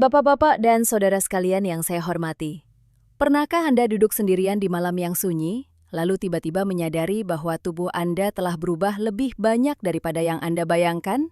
Bapak-bapak dan saudara sekalian yang saya hormati, pernahkah Anda duduk sendirian di malam yang sunyi, lalu tiba-tiba menyadari bahwa tubuh Anda telah berubah lebih banyak daripada yang Anda bayangkan?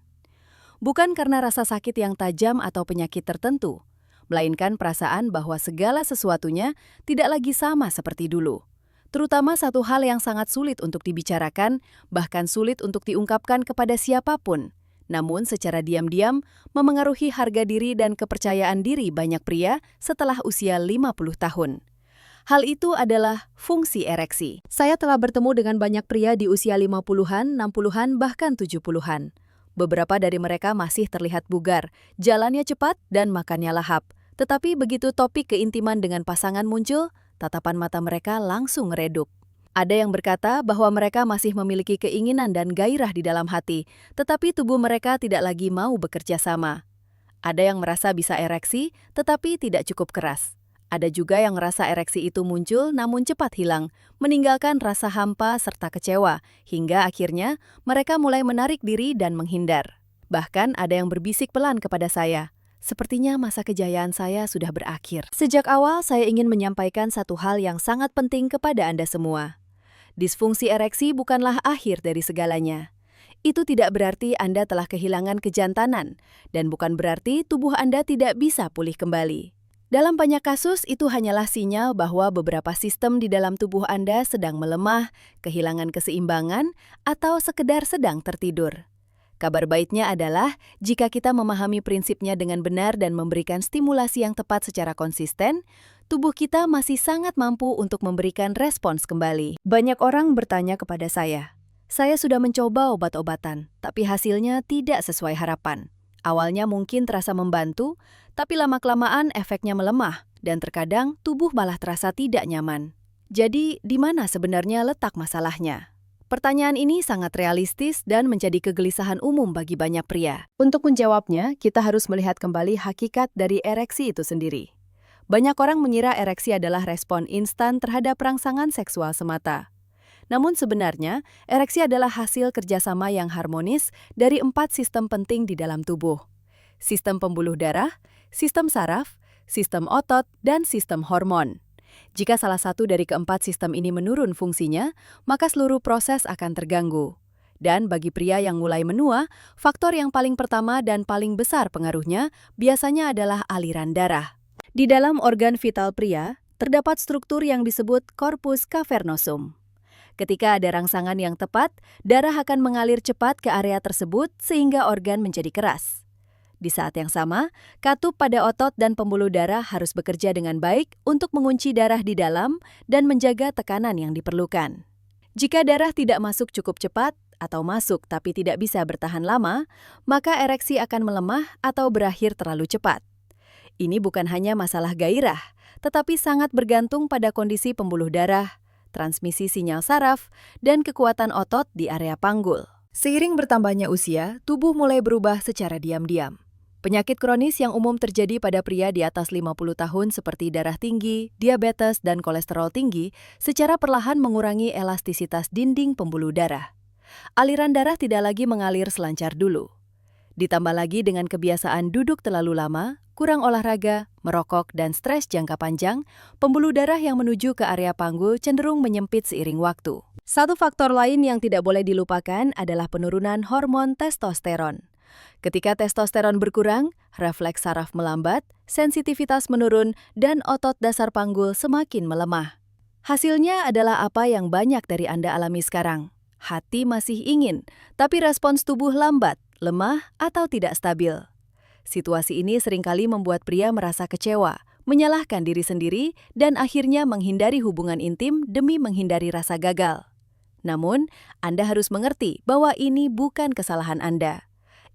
Bukan karena rasa sakit yang tajam atau penyakit tertentu, melainkan perasaan bahwa segala sesuatunya tidak lagi sama seperti dulu. Terutama satu hal yang sangat sulit untuk dibicarakan, bahkan sulit untuk diungkapkan kepada siapapun. Namun secara diam-diam memengaruhi harga diri dan kepercayaan diri banyak pria setelah usia 50 tahun. Hal itu adalah fungsi ereksi. Saya telah bertemu dengan banyak pria di usia 50-an, 60-an, bahkan 70-an. Beberapa dari mereka masih terlihat bugar, jalannya cepat, dan makannya lahap. Tetapi begitu topik keintiman dengan pasangan muncul, tatapan mata mereka langsung meredup. Ada yang berkata bahwa mereka masih memiliki keinginan dan gairah di dalam hati, tetapi tubuh mereka tidak lagi mau bekerja sama. Ada yang merasa bisa ereksi, tetapi tidak cukup keras. Ada juga yang merasa ereksi itu muncul namun cepat hilang, meninggalkan rasa hampa serta kecewa, hingga akhirnya mereka mulai menarik diri dan menghindar. Bahkan ada yang berbisik pelan kepada saya, sepertinya masa kejayaan saya sudah berakhir. Sejak awal saya ingin menyampaikan satu hal yang sangat penting kepada Anda semua. Disfungsi ereksi bukanlah akhir dari segalanya. Itu tidak berarti Anda telah kehilangan kejantanan, dan bukan berarti tubuh Anda tidak bisa pulih kembali. Dalam banyak kasus, itu hanyalah sinyal bahwa beberapa sistem di dalam tubuh Anda sedang melemah, kehilangan keseimbangan, atau sekedar sedang tertidur. Kabar baiknya adalah, jika kita memahami prinsipnya dengan benar dan memberikan stimulasi yang tepat secara konsisten, tubuh kita masih sangat mampu untuk memberikan respons kembali. Banyak orang bertanya kepada saya sudah mencoba obat-obatan, tapi hasilnya tidak sesuai harapan. Awalnya mungkin terasa membantu, tapi lama-kelamaan efeknya melemah, dan terkadang tubuh malah terasa tidak nyaman. Jadi, di mana sebenarnya letak masalahnya? Pertanyaan ini sangat realistis dan menjadi kegelisahan umum bagi banyak pria. Untuk menjawabnya, kita harus melihat kembali hakikat dari ereksi itu sendiri. Banyak orang mengira ereksi adalah respon instan terhadap rangsangan seksual semata. Namun sebenarnya, ereksi adalah hasil kerjasama yang harmonis dari 4 sistem penting di dalam tubuh. Sistem pembuluh darah, sistem saraf, sistem otot, dan sistem hormon. Jika salah satu dari keempat sistem ini menurun fungsinya, maka seluruh proses akan terganggu. Dan bagi pria yang mulai menua, faktor yang paling pertama dan paling besar pengaruhnya biasanya adalah aliran darah. Di dalam organ vital pria, terdapat struktur yang disebut corpus cavernosum. Ketika ada rangsangan yang tepat, darah akan mengalir cepat ke area tersebut sehingga organ menjadi keras. Di saat yang sama, katup pada otot dan pembuluh darah harus bekerja dengan baik untuk mengunci darah di dalam dan menjaga tekanan yang diperlukan. Jika darah tidak masuk cukup cepat atau masuk tapi tidak bisa bertahan lama, maka ereksi akan melemah atau berakhir terlalu cepat. Ini bukan hanya masalah gairah, tetapi sangat bergantung pada kondisi pembuluh darah, transmisi sinyal saraf, dan kekuatan otot di area panggul. Seiring bertambahnya usia, tubuh mulai berubah secara diam-diam. Penyakit kronis yang umum terjadi pada pria di atas 50 tahun seperti darah tinggi, diabetes, dan kolesterol tinggi secara perlahan mengurangi elastisitas dinding pembuluh darah. Aliran darah tidak lagi mengalir selancar dulu. Ditambah lagi dengan kebiasaan duduk terlalu lama, kurang olahraga, merokok, dan stres jangka panjang, pembuluh darah yang menuju ke area panggul cenderung menyempit seiring waktu. Satu faktor lain yang tidak boleh dilupakan adalah penurunan hormon testosteron. Ketika testosteron berkurang, refleks saraf melambat, sensitivitas menurun, dan otot dasar panggul semakin melemah. Hasilnya adalah apa yang banyak dari Anda alami sekarang. Hati masih ingin, tapi respons tubuh lambat, lemah, atau tidak stabil. Situasi ini seringkali membuat pria merasa kecewa, menyalahkan diri sendiri, dan akhirnya menghindari hubungan intim demi menghindari rasa gagal. Namun, Anda harus mengerti bahwa ini bukan kesalahan Anda.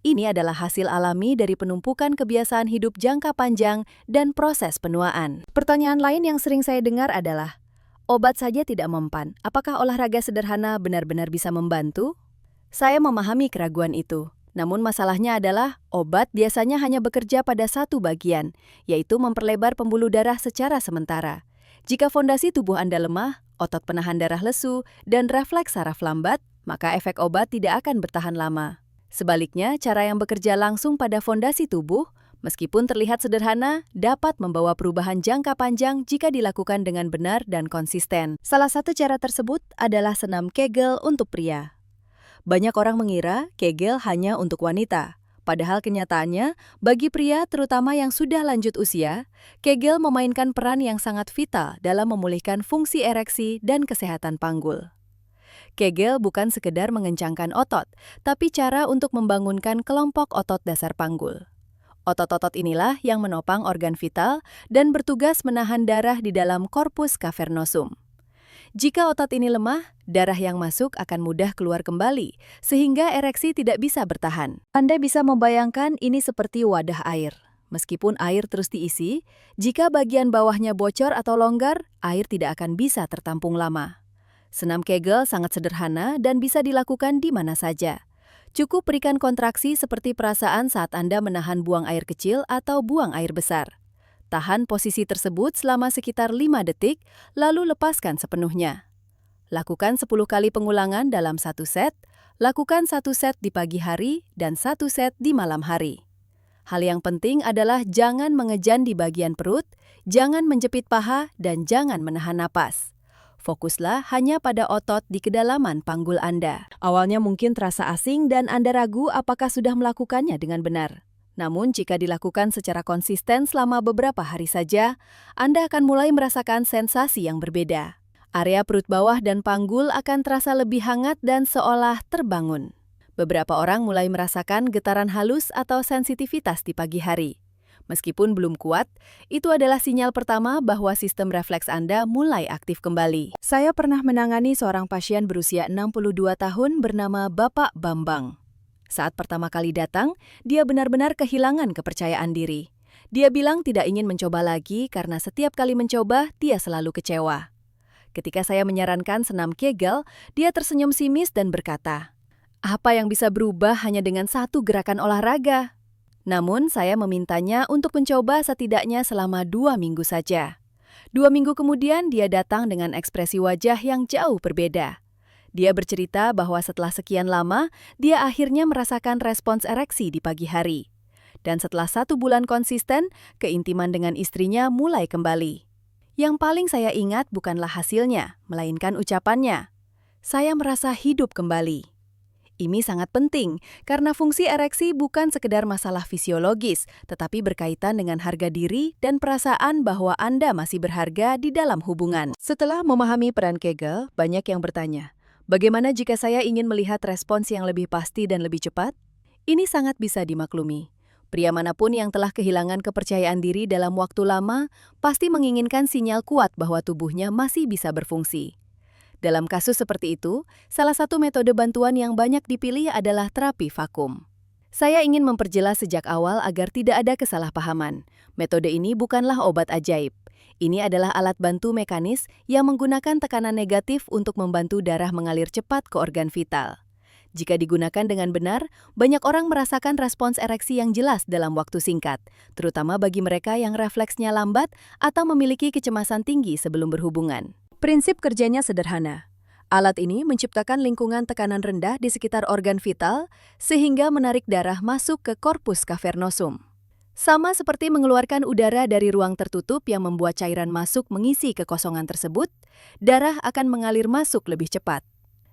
Ini adalah hasil alami dari penumpukan kebiasaan hidup jangka panjang dan proses penuaan. Pertanyaan lain yang sering saya dengar adalah, obat saja tidak mempan, apakah olahraga sederhana benar-benar bisa membantu? Saya memahami keraguan itu. Namun masalahnya adalah, obat biasanya hanya bekerja pada satu bagian, yaitu memperlebar pembuluh darah secara sementara. Jika fondasi tubuh Anda lemah, otot penahan darah lesu, dan refleks saraf lambat, maka efek obat tidak akan bertahan lama. Sebaliknya, cara yang bekerja langsung pada fondasi tubuh, Meskipun terlihat sederhana, dapat membawa perubahan jangka panjang jika dilakukan dengan benar dan konsisten. Salah satu cara tersebut adalah senam Kegel untuk pria. Banyak orang mengira Kegel hanya untuk wanita. Padahal kenyataannya, bagi pria terutama yang sudah lanjut usia, Kegel memainkan peran yang sangat vital dalam memulihkan fungsi ereksi dan kesehatan panggul. Kegel bukan sekedar mengencangkan otot, tapi cara untuk membangunkan kelompok otot dasar panggul. Otot-otot inilah yang menopang organ vital dan bertugas menahan darah di dalam korpus cavernosum. Jika otot ini lemah, darah yang masuk akan mudah keluar kembali, sehingga ereksi tidak bisa bertahan. Anda bisa membayangkan ini seperti wadah air. Meskipun air terus diisi, jika bagian bawahnya bocor atau longgar, air tidak akan bisa tertampung lama. Senam Kegel sangat sederhana dan bisa dilakukan di mana saja. Cukup berikan kontraksi seperti perasaan saat Anda menahan buang air kecil atau buang air besar. Tahan posisi tersebut selama sekitar 5 detik, lalu lepaskan sepenuhnya. Lakukan 10 kali pengulangan dalam satu set, lakukan satu set di pagi hari dan satu set di malam hari. Hal yang penting adalah jangan mengejan di bagian perut, jangan menjepit paha, dan jangan menahan napas. Fokuslah hanya pada otot di kedalaman panggul Anda. Awalnya mungkin terasa asing dan Anda ragu apakah sudah melakukannya dengan benar. Namun jika dilakukan secara konsisten selama beberapa hari saja, Anda akan mulai merasakan sensasi yang berbeda. Area perut bawah dan panggul akan terasa lebih hangat dan seolah terbangun. Beberapa orang mulai merasakan getaran halus atau sensitivitas di pagi hari. Meskipun belum kuat, itu adalah sinyal pertama bahwa sistem refleks Anda mulai aktif kembali. Saya pernah menangani seorang pasien berusia 62 tahun bernama Bapak Bambang. Saat pertama kali datang, dia benar-benar kehilangan kepercayaan diri. Dia bilang tidak ingin mencoba lagi karena setiap kali mencoba, dia selalu kecewa. Ketika saya menyarankan senam Kegel, dia tersenyum sinis dan berkata, "Apa yang bisa berubah hanya dengan satu gerakan olahraga?" Namun, saya memintanya untuk mencoba setidaknya selama 2 minggu saja. 2 minggu kemudian, dia datang dengan ekspresi wajah yang jauh berbeda. Dia bercerita bahwa setelah sekian lama, dia akhirnya merasakan respons ereksi di pagi hari. Dan setelah 1 bulan konsisten, keintiman dengan istrinya mulai kembali. Yang paling saya ingat bukanlah hasilnya, melainkan ucapannya. Saya merasa hidup kembali. Ini sangat penting, karena fungsi ereksi bukan sekedar masalah fisiologis, tetapi berkaitan dengan harga diri dan perasaan bahwa Anda masih berharga di dalam hubungan. Setelah memahami peran Kegel, banyak yang bertanya, bagaimana jika saya ingin melihat respons yang lebih pasti dan lebih cepat? Ini sangat bisa dimaklumi. Pria manapun yang telah kehilangan kepercayaan diri dalam waktu lama, pasti menginginkan sinyal kuat bahwa tubuhnya masih bisa berfungsi. Dalam kasus seperti itu, salah satu metode bantuan yang banyak dipilih adalah terapi vakum. Saya ingin memperjelas sejak awal agar tidak ada kesalahpahaman. Metode ini bukanlah obat ajaib. Ini adalah alat bantu mekanis yang menggunakan tekanan negatif untuk membantu darah mengalir cepat ke organ vital. Jika digunakan dengan benar, banyak orang merasakan respons ereksi yang jelas dalam waktu singkat, terutama bagi mereka yang refleksnya lambat atau memiliki kecemasan tinggi sebelum berhubungan. Prinsip kerjanya sederhana. Alat ini menciptakan lingkungan tekanan rendah di sekitar organ vital sehingga menarik darah masuk ke korpus cavernosum. Sama seperti mengeluarkan udara dari ruang tertutup yang membuat cairan masuk mengisi kekosongan tersebut, darah akan mengalir masuk lebih cepat.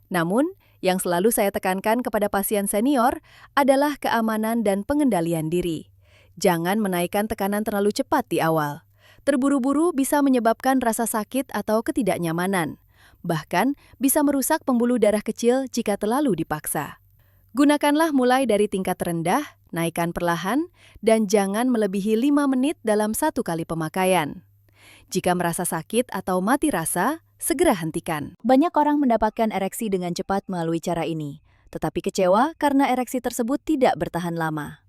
Namun, yang selalu saya tekankan kepada pasien senior adalah keamanan dan pengendalian diri. Jangan menaikkan tekanan terlalu cepat di awal. Terburu-buru bisa menyebabkan rasa sakit atau ketidaknyamanan. Bahkan, bisa merusak pembuluh darah kecil jika terlalu dipaksa. Gunakanlah mulai dari tingkat rendah, naikkan perlahan, dan jangan melebihi 5 menit dalam 1 kali pemakaian. Jika merasa sakit atau mati rasa, segera hentikan. Banyak orang mendapatkan ereksi dengan cepat melalui cara ini, tetapi kecewa karena ereksi tersebut tidak bertahan lama.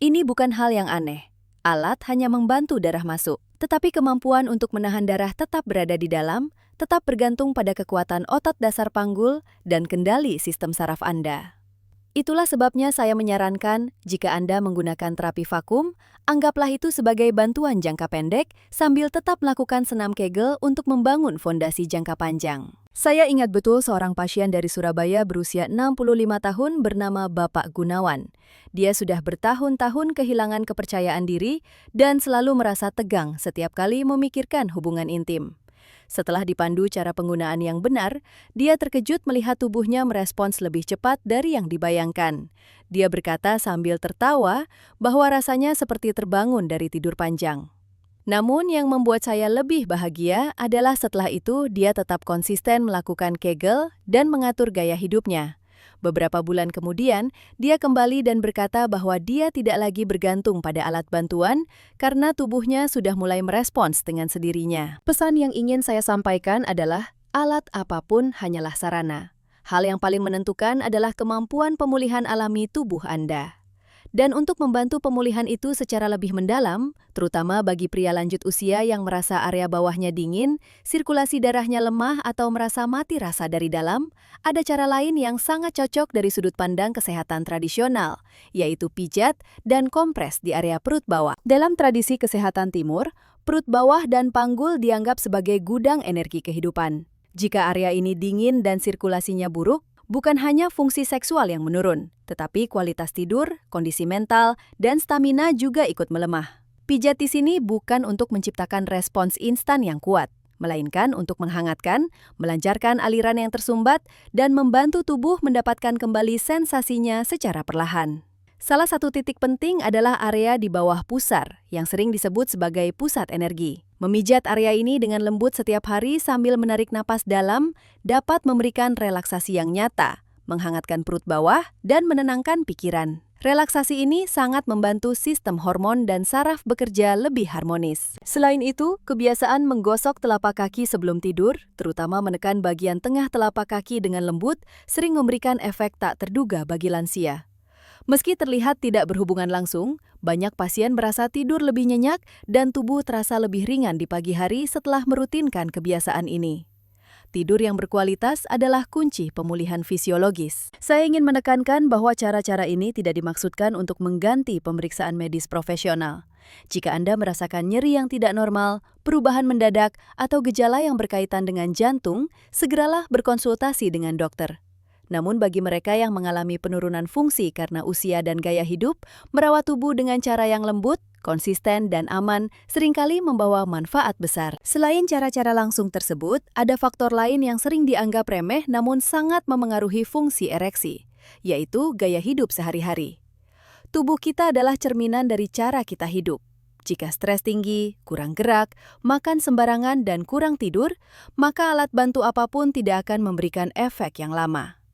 Ini bukan hal yang aneh. Alat hanya membantu darah masuk, tetapi kemampuan untuk menahan darah tetap berada di dalam, tetap bergantung pada kekuatan otot dasar panggul dan kendali sistem saraf Anda. Itulah sebabnya saya menyarankan, jika Anda menggunakan terapi vakum, anggaplah itu sebagai bantuan jangka pendek sambil tetap melakukan senam Kegel untuk membangun fondasi jangka panjang. Saya ingat betul seorang pasien dari Surabaya berusia 65 tahun bernama Bapak Gunawan. Dia sudah bertahun-tahun kehilangan kepercayaan diri dan selalu merasa tegang setiap kali memikirkan hubungan intim. Setelah dipandu cara penggunaan yang benar, dia terkejut melihat tubuhnya merespons lebih cepat dari yang dibayangkan. Dia berkata sambil tertawa bahwa rasanya seperti terbangun dari tidur panjang. Namun yang membuat saya lebih bahagia adalah setelah itu dia tetap konsisten melakukan Kegel dan mengatur gaya hidupnya. Beberapa bulan kemudian, dia kembali dan berkata bahwa dia tidak lagi bergantung pada alat bantuan karena tubuhnya sudah mulai merespons dengan sendirinya. Pesan yang ingin saya sampaikan adalah, alat apapun hanyalah sarana. Hal yang paling menentukan adalah kemampuan pemulihan alami tubuh Anda. Dan untuk membantu pemulihan itu secara lebih mendalam, terutama bagi pria lanjut usia yang merasa area bawahnya dingin, sirkulasi darahnya lemah atau merasa mati rasa dari dalam, ada cara lain yang sangat cocok dari sudut pandang kesehatan tradisional, yaitu pijat dan kompres di area perut bawah. Dalam tradisi kesehatan timur, perut bawah dan panggul dianggap sebagai gudang energi kehidupan. Jika area ini dingin dan sirkulasinya buruk, bukan hanya fungsi seksual yang menurun, tetapi kualitas tidur, kondisi mental, dan stamina juga ikut melemah. Pijat di sini bukan untuk menciptakan respons instan yang kuat, melainkan untuk menghangatkan, melancarkan aliran yang tersumbat, dan membantu tubuh mendapatkan kembali sensasinya secara perlahan. Salah satu titik penting adalah area di bawah pusar, yang sering disebut sebagai pusat energi. Memijat area ini dengan lembut setiap hari sambil menarik napas dalam dapat memberikan relaksasi yang nyata, menghangatkan perut bawah, dan menenangkan pikiran. Relaksasi ini sangat membantu sistem hormon dan saraf bekerja lebih harmonis. Selain itu, kebiasaan menggosok telapak kaki sebelum tidur, terutama menekan bagian tengah telapak kaki dengan lembut, sering memberikan efek tak terduga bagi lansia. Meski terlihat tidak berhubungan langsung, banyak pasien merasa tidur lebih nyenyak dan tubuh terasa lebih ringan di pagi hari setelah merutinkan kebiasaan ini. Tidur yang berkualitas adalah kunci pemulihan fisiologis. Saya ingin menekankan bahwa cara-cara ini tidak dimaksudkan untuk mengganti pemeriksaan medis profesional. Jika Anda merasakan nyeri yang tidak normal, perubahan mendadak, atau gejala yang berkaitan dengan jantung, segeralah berkonsultasi dengan dokter. Namun bagi mereka yang mengalami penurunan fungsi karena usia dan gaya hidup, merawat tubuh dengan cara yang lembut, konsisten, dan aman seringkali membawa manfaat besar. Selain cara-cara langsung tersebut, ada faktor lain yang sering dianggap remeh namun sangat memengaruhi fungsi ereksi, yaitu gaya hidup sehari-hari. Tubuh kita adalah cerminan dari cara kita hidup. Jika stres tinggi, kurang gerak, makan sembarangan, dan kurang tidur, maka alat bantu apapun tidak akan memberikan efek yang lama.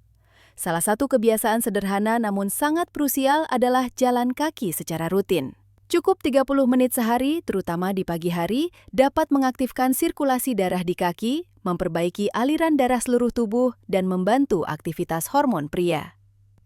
Salah satu kebiasaan sederhana namun sangat krusial adalah jalan kaki secara rutin. Cukup 30 menit sehari, terutama di pagi hari, dapat mengaktifkan sirkulasi darah di kaki, memperbaiki aliran darah seluruh tubuh, dan membantu aktivitas hormon pria.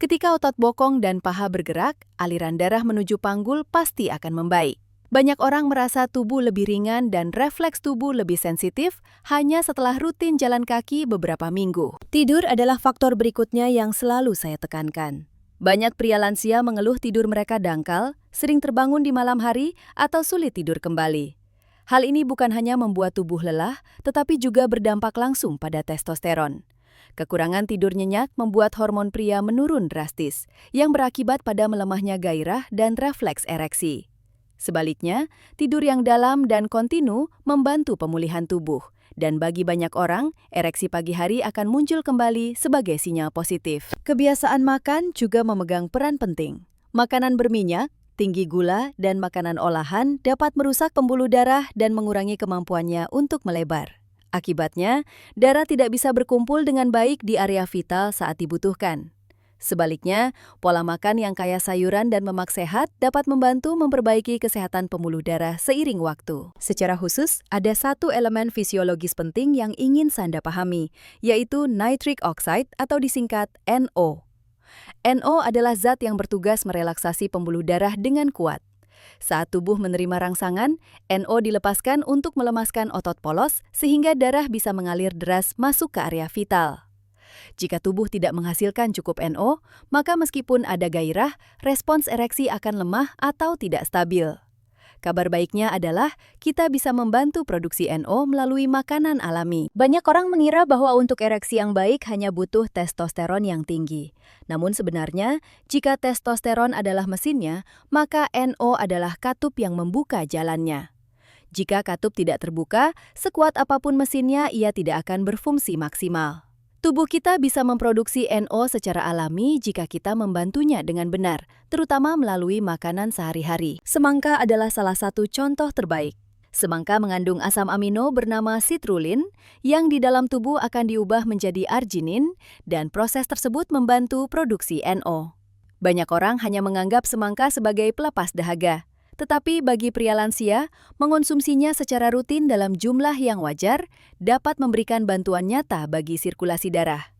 Ketika otot bokong dan paha bergerak, aliran darah menuju panggul pasti akan membaik. Banyak orang merasa tubuh lebih ringan dan refleks tubuh lebih sensitif hanya setelah rutin jalan kaki beberapa minggu. Tidur adalah faktor berikutnya yang selalu saya tekankan. Banyak pria lansia mengeluh tidur mereka dangkal, sering terbangun di malam hari, atau sulit tidur kembali. Hal ini bukan hanya membuat tubuh lelah, tetapi juga berdampak langsung pada testosteron. Kekurangan tidur nyenyak membuat hormon pria menurun drastis, yang berakibat pada melemahnya gairah dan refleks ereksi. Sebaliknya, tidur yang dalam dan kontinu membantu pemulihan tubuh, dan bagi banyak orang, ereksi pagi hari akan muncul kembali sebagai sinyal positif. Kebiasaan makan juga memegang peran penting. Makanan berminyak, tinggi gula, dan makanan olahan dapat merusak pembuluh darah dan mengurangi kemampuannya untuk melebar. Akibatnya, darah tidak bisa berkumpul dengan baik di area vital saat dibutuhkan. Sebaliknya, pola makan yang kaya sayuran dan lemak sehat dapat membantu memperbaiki kesehatan pembuluh darah seiring waktu. Secara khusus, ada satu elemen fisiologis penting yang ingin Anda pahami, yaitu nitric oxide atau disingkat NO. NO adalah zat yang bertugas merelaksasi pembuluh darah dengan kuat. Saat tubuh menerima rangsangan, NO dilepaskan untuk melemaskan otot polos sehingga darah bisa mengalir deras masuk ke area vital. Jika tubuh tidak menghasilkan cukup NO, maka meskipun ada gairah, respons ereksi akan lemah atau tidak stabil. Kabar baiknya adalah kita bisa membantu produksi NO melalui makanan alami. Banyak orang mengira bahwa untuk ereksi yang baik hanya butuh testosteron yang tinggi. Namun sebenarnya, jika testosteron adalah mesinnya, maka NO adalah katup yang membuka jalannya. Jika katup tidak terbuka, sekuat apapun mesinnya, ia tidak akan berfungsi maksimal. Tubuh kita bisa memproduksi NO secara alami jika kita membantunya dengan benar, terutama melalui makanan sehari-hari. Semangka adalah salah satu contoh terbaik. Semangka mengandung asam amino bernama citrulline yang di dalam tubuh akan diubah menjadi arginin dan proses tersebut membantu produksi NO. Banyak orang hanya menganggap semangka sebagai pelepas dahaga. Tetapi bagi pria lansia, mengonsumsinya secara rutin dalam jumlah yang wajar dapat memberikan bantuan nyata bagi sirkulasi darah.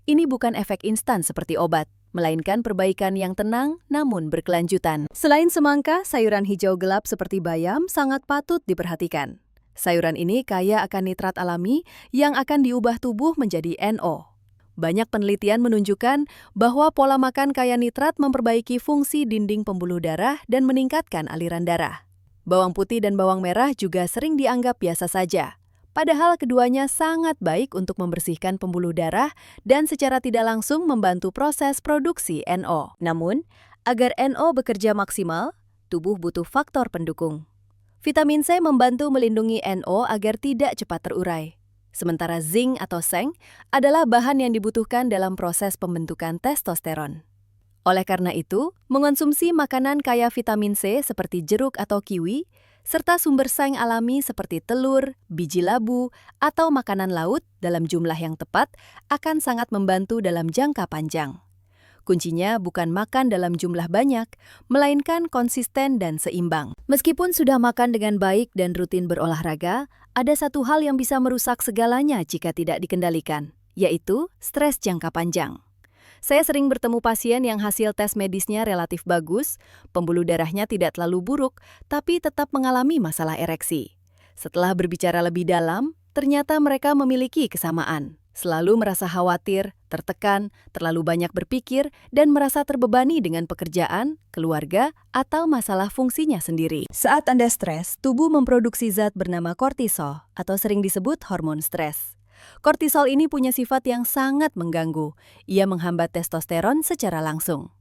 Ini bukan efek instan seperti obat, melainkan perbaikan yang tenang namun berkelanjutan. Selain semangka, sayuran hijau gelap seperti bayam sangat patut diperhatikan. Sayuran ini kaya akan nitrat alami yang akan diubah tubuh menjadi NO. Banyak penelitian menunjukkan bahwa pola makan kaya nitrat memperbaiki fungsi dinding pembuluh darah dan meningkatkan aliran darah. Bawang putih dan bawang merah juga sering dianggap biasa saja. Padahal keduanya sangat baik untuk membersihkan pembuluh darah dan secara tidak langsung membantu proses produksi NO. Namun, agar NO bekerja maksimal, tubuh butuh faktor pendukung. Vitamin C membantu melindungi NO agar tidak cepat terurai. Sementara zinc atau seng adalah bahan yang dibutuhkan dalam proses pembentukan testosteron. Oleh karena itu, mengonsumsi makanan kaya vitamin C seperti jeruk atau kiwi, serta sumber seng alami seperti telur, biji labu, atau makanan laut dalam jumlah yang tepat akan sangat membantu dalam jangka panjang. Kuncinya bukan makan dalam jumlah banyak, melainkan konsisten dan seimbang. Meskipun sudah makan dengan baik dan rutin berolahraga, ada satu hal yang bisa merusak segalanya jika tidak dikendalikan, yaitu stres jangka panjang. Saya sering bertemu pasien yang hasil tes medisnya relatif bagus, pembuluh darahnya tidak terlalu buruk, tapi tetap mengalami masalah ereksi. Setelah berbicara lebih dalam, ternyata mereka memiliki kesamaan. Selalu merasa khawatir, tertekan, terlalu banyak berpikir, dan merasa terbebani dengan pekerjaan, keluarga, atau masalah fungsinya sendiri. Saat Anda stres, tubuh memproduksi zat bernama kortisol atau sering disebut hormon stres. Kortisol ini punya sifat yang sangat mengganggu. Ia menghambat testosteron secara langsung.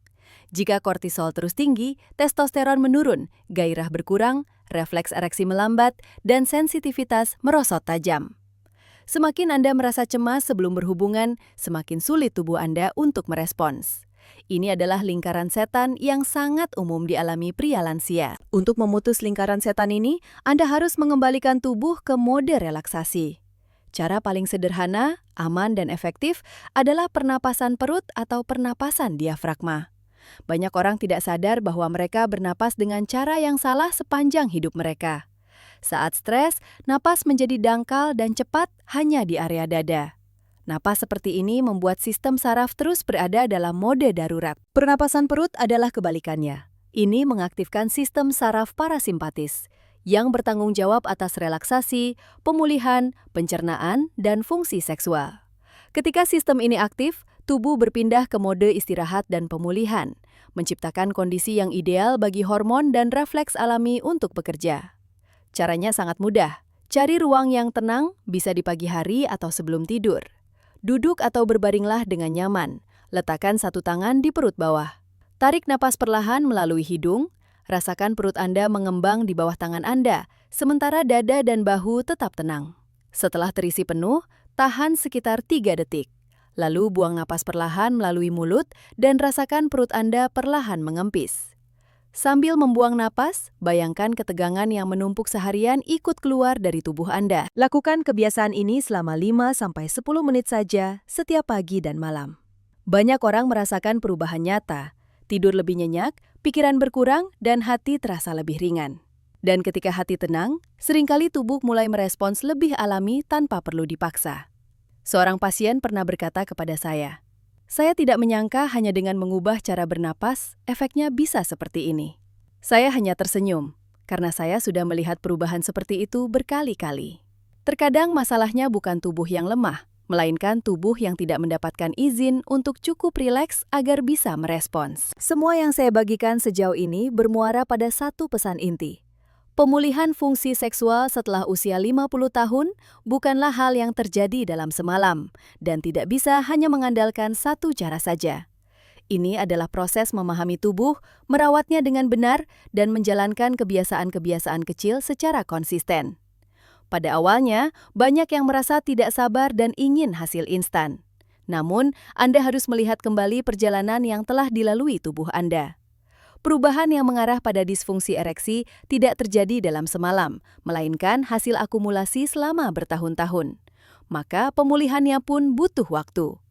Jika kortisol terus tinggi, testosteron menurun, gairah berkurang, refleks ereksi melambat, dan sensitivitas merosot tajam. Semakin Anda merasa cemas sebelum berhubungan, semakin sulit tubuh Anda untuk merespons. Ini adalah lingkaran setan yang sangat umum dialami pria lansia. Untuk memutus lingkaran setan ini, Anda harus mengembalikan tubuh ke mode relaksasi. Cara paling sederhana, aman, dan efektif adalah pernapasan perut atau pernapasan diafragma. Banyak orang tidak sadar bahwa mereka bernapas dengan cara yang salah sepanjang hidup mereka. Saat stres, napas menjadi dangkal dan cepat hanya di area dada. Napas seperti ini membuat sistem saraf terus berada dalam mode darurat. Pernapasan perut adalah kebalikannya. Ini mengaktifkan sistem saraf parasimpatis yang bertanggung jawab atas relaksasi, pemulihan, pencernaan, dan fungsi seksual. Ketika sistem ini aktif, tubuh berpindah ke mode istirahat dan pemulihan, menciptakan kondisi yang ideal bagi hormon dan refleks alami untuk bekerja. Caranya sangat mudah. Cari ruang yang tenang, bisa di pagi hari atau sebelum tidur. Duduk atau berbaringlah dengan nyaman. Letakkan satu tangan di perut bawah. Tarik napas perlahan melalui hidung. Rasakan perut Anda mengembang di bawah tangan Anda, sementara dada dan bahu tetap tenang. Setelah terisi penuh, tahan sekitar 3 detik. Lalu buang napas perlahan melalui mulut dan rasakan perut Anda perlahan mengempis. Sambil membuang napas, bayangkan ketegangan yang menumpuk seharian ikut keluar dari tubuh Anda. Lakukan kebiasaan ini selama 5-10 menit saja setiap pagi dan malam. Banyak orang merasakan perubahan nyata, tidur lebih nyenyak, pikiran berkurang, dan hati terasa lebih ringan. Dan ketika hati tenang, seringkali tubuh mulai merespons lebih alami tanpa perlu dipaksa. Seorang pasien pernah berkata kepada saya, "Saya tidak menyangka hanya dengan mengubah cara bernapas, efeknya bisa seperti ini." Saya hanya tersenyum, karena saya sudah melihat perubahan seperti itu berkali-kali. Terkadang masalahnya bukan tubuh yang lemah, melainkan tubuh yang tidak mendapatkan izin untuk cukup rileks agar bisa merespons. Semua yang saya bagikan sejauh ini bermuara pada satu pesan inti. Pemulihan fungsi seksual setelah usia 50 tahun bukanlah hal yang terjadi dalam semalam dan tidak bisa hanya mengandalkan satu cara saja. Ini adalah proses memahami tubuh, merawatnya dengan benar, dan menjalankan kebiasaan-kebiasaan kecil secara konsisten. Pada awalnya, banyak yang merasa tidak sabar dan ingin hasil instan. Namun, Anda harus melihat kembali perjalanan yang telah dilalui tubuh Anda. Perubahan yang mengarah pada disfungsi ereksi tidak terjadi dalam semalam, melainkan hasil akumulasi selama bertahun-tahun. Maka pemulihannya pun butuh waktu.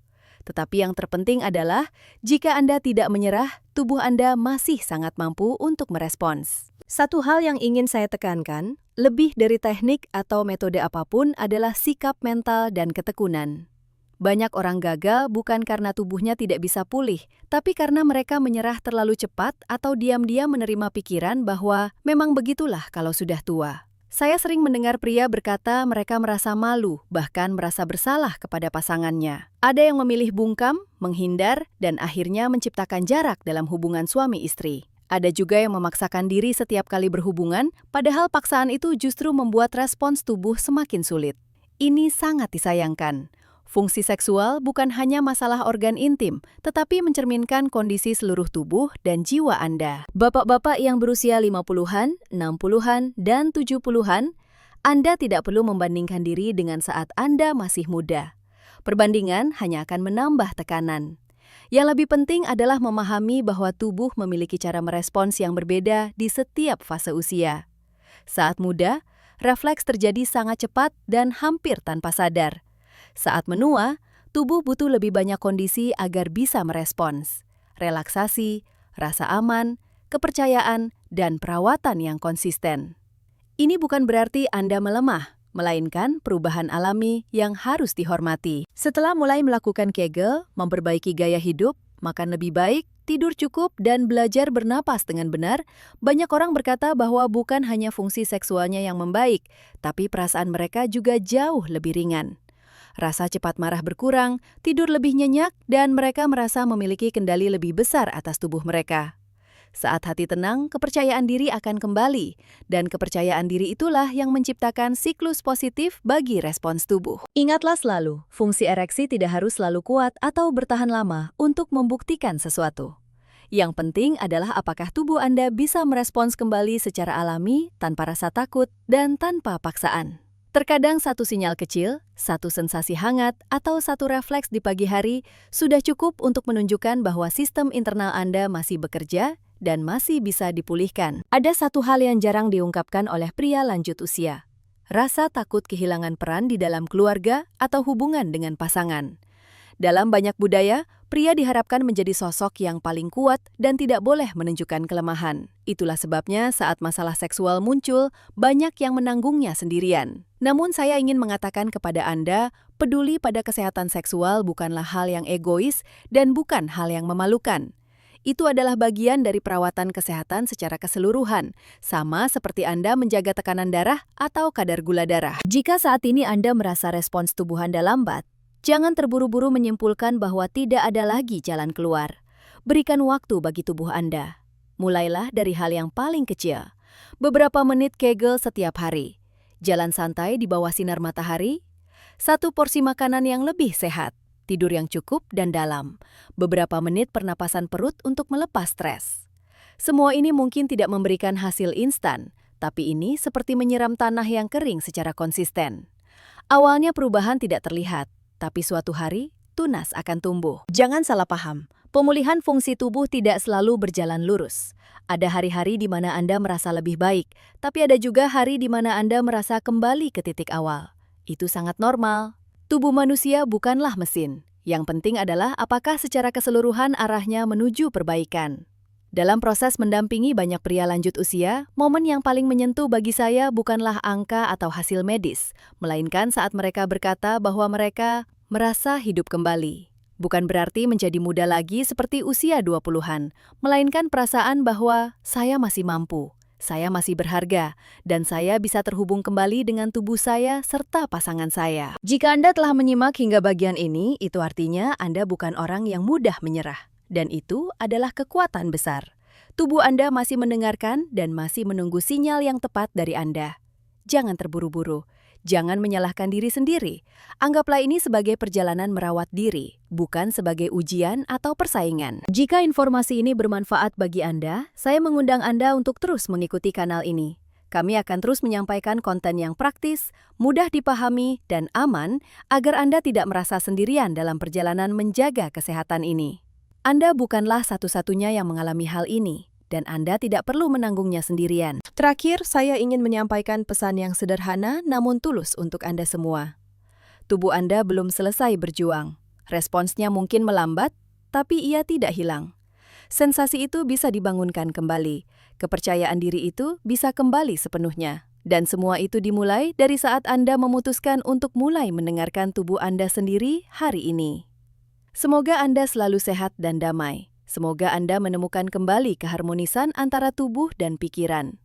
Tetapi yang terpenting adalah, jika Anda tidak menyerah, tubuh Anda masih sangat mampu untuk merespons. Satu hal yang ingin saya tekankan, lebih dari teknik atau metode apapun adalah sikap mental dan ketekunan. Banyak orang gagal bukan karena tubuhnya tidak bisa pulih, tapi karena mereka menyerah terlalu cepat atau diam-diam menerima pikiran bahwa memang begitulah kalau sudah tua. Saya sering mendengar pria berkata mereka merasa malu, bahkan merasa bersalah kepada pasangannya. Ada yang memilih bungkam, menghindar, dan akhirnya menciptakan jarak dalam hubungan suami istri. Ada juga yang memaksakan diri setiap kali berhubungan, padahal paksaan itu justru membuat respons tubuh semakin sulit. Ini sangat disayangkan. Fungsi seksual bukan hanya masalah organ intim, tetapi mencerminkan kondisi seluruh tubuh dan jiwa Anda. Bapak-bapak yang berusia 50-an, 60-an, dan 70-an, Anda tidak perlu membandingkan diri dengan saat Anda masih muda. Perbandingan hanya akan menambah tekanan. Yang lebih penting adalah memahami bahwa tubuh memiliki cara merespons yang berbeda di setiap fase usia. Saat muda, refleks terjadi sangat cepat dan hampir tanpa sadar. Saat menua, tubuh butuh lebih banyak kondisi agar bisa merespons. Relaksasi, rasa aman, kepercayaan, dan perawatan yang konsisten. Ini bukan berarti Anda melemah, melainkan perubahan alami yang harus dihormati. Setelah mulai melakukan Kegel, memperbaiki gaya hidup, makan lebih baik, tidur cukup, dan belajar bernapas dengan benar, banyak orang berkata bahwa bukan hanya fungsi seksualnya yang membaik, tapi perasaan mereka juga jauh lebih ringan. Rasa cepat marah berkurang, tidur lebih nyenyak, dan mereka merasa memiliki kendali lebih besar atas tubuh mereka. Saat hati tenang, kepercayaan diri akan kembali, dan kepercayaan diri itulah yang menciptakan siklus positif bagi respons tubuh. Ingatlah selalu, fungsi ereksi tidak harus selalu kuat atau bertahan lama untuk membuktikan sesuatu. Yang penting adalah apakah tubuh Anda bisa merespons kembali secara alami, tanpa rasa takut, dan tanpa paksaan. Terkadang satu sinyal kecil, satu sensasi hangat, atau satu refleks di pagi hari sudah cukup untuk menunjukkan bahwa sistem internal Anda masih bekerja dan masih bisa dipulihkan. Ada satu hal yang jarang diungkapkan oleh pria lanjut usia. Rasa takut kehilangan peran di dalam keluarga atau hubungan dengan pasangan. Dalam banyak budaya, pria diharapkan menjadi sosok yang paling kuat dan tidak boleh menunjukkan kelemahan. Itulah sebabnya saat masalah seksual muncul, banyak yang menanggungnya sendirian. Namun saya ingin mengatakan kepada Anda, peduli pada kesehatan seksual bukanlah hal yang egois dan bukan hal yang memalukan. Itu adalah bagian dari perawatan kesehatan secara keseluruhan, sama seperti Anda menjaga tekanan darah atau kadar gula darah. Jika saat ini Anda merasa respons tubuh Anda lambat, jangan terburu-buru menyimpulkan bahwa tidak ada lagi jalan keluar. Berikan waktu bagi tubuh Anda. Mulailah dari hal yang paling kecil. Beberapa menit Kegel setiap hari. Jalan santai di bawah sinar matahari. Satu porsi makanan yang lebih sehat. Tidur yang cukup dan dalam. Beberapa menit pernapasan perut untuk melepas stres. Semua ini mungkin tidak memberikan hasil instan, tapi ini seperti menyiram tanah yang kering secara konsisten. Awalnya perubahan tidak terlihat, tapi suatu hari, tunas akan tumbuh. Jangan salah paham, pemulihan fungsi tubuh tidak selalu berjalan lurus. Ada hari-hari di mana Anda merasa lebih baik, tapi ada juga hari di mana Anda merasa kembali ke titik awal. Itu sangat normal. Tubuh manusia bukanlah mesin. Yang penting adalah apakah secara keseluruhan arahnya menuju perbaikan. Dalam proses mendampingi banyak pria lanjut usia, momen yang paling menyentuh bagi saya bukanlah angka atau hasil medis, melainkan saat mereka berkata bahwa mereka merasa hidup kembali. Bukan berarti menjadi muda lagi seperti usia 20-an, melainkan perasaan bahwa saya masih mampu, Saya masih berharga, dan saya bisa terhubung kembali dengan tubuh saya serta pasangan saya. Jika Anda telah menyimak hingga bagian ini, itu artinya Anda bukan orang yang mudah menyerah. Dan itu adalah kekuatan besar. Tubuh Anda masih mendengarkan dan masih menunggu sinyal yang tepat dari Anda. Jangan terburu-buru. Jangan menyalahkan diri sendiri. Anggaplah ini sebagai perjalanan merawat diri, bukan sebagai ujian atau persaingan. Jika informasi ini bermanfaat bagi Anda, saya mengundang Anda untuk terus mengikuti kanal ini. Kami akan terus menyampaikan konten yang praktis, mudah dipahami, dan aman agar Anda tidak merasa sendirian dalam perjalanan menjaga kesehatan ini. Anda bukanlah satu-satunya yang mengalami hal ini, dan Anda tidak perlu menanggungnya sendirian. Terakhir, saya ingin menyampaikan pesan yang sederhana namun tulus untuk Anda semua. Tubuh Anda belum selesai berjuang. Responsnya mungkin melambat, tapi ia tidak hilang. Sensasi itu bisa dibangunkan kembali. Kepercayaan diri itu bisa kembali sepenuhnya. Dan semua itu dimulai dari saat Anda memutuskan untuk mulai mendengarkan tubuh Anda sendiri hari ini. Semoga Anda selalu sehat dan damai. Semoga Anda menemukan kembali keharmonisan antara tubuh dan pikiran.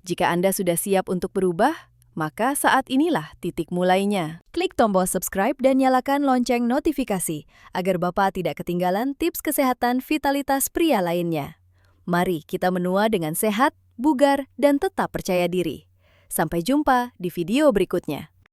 Jika Anda sudah siap untuk berubah, maka saat inilah titik mulainya. Klik tombol subscribe dan nyalakan lonceng notifikasi agar Bapak tidak ketinggalan tips kesehatan vitalitas pria lainnya. Mari kita menua dengan sehat, bugar, dan tetap percaya diri. Sampai jumpa di video berikutnya.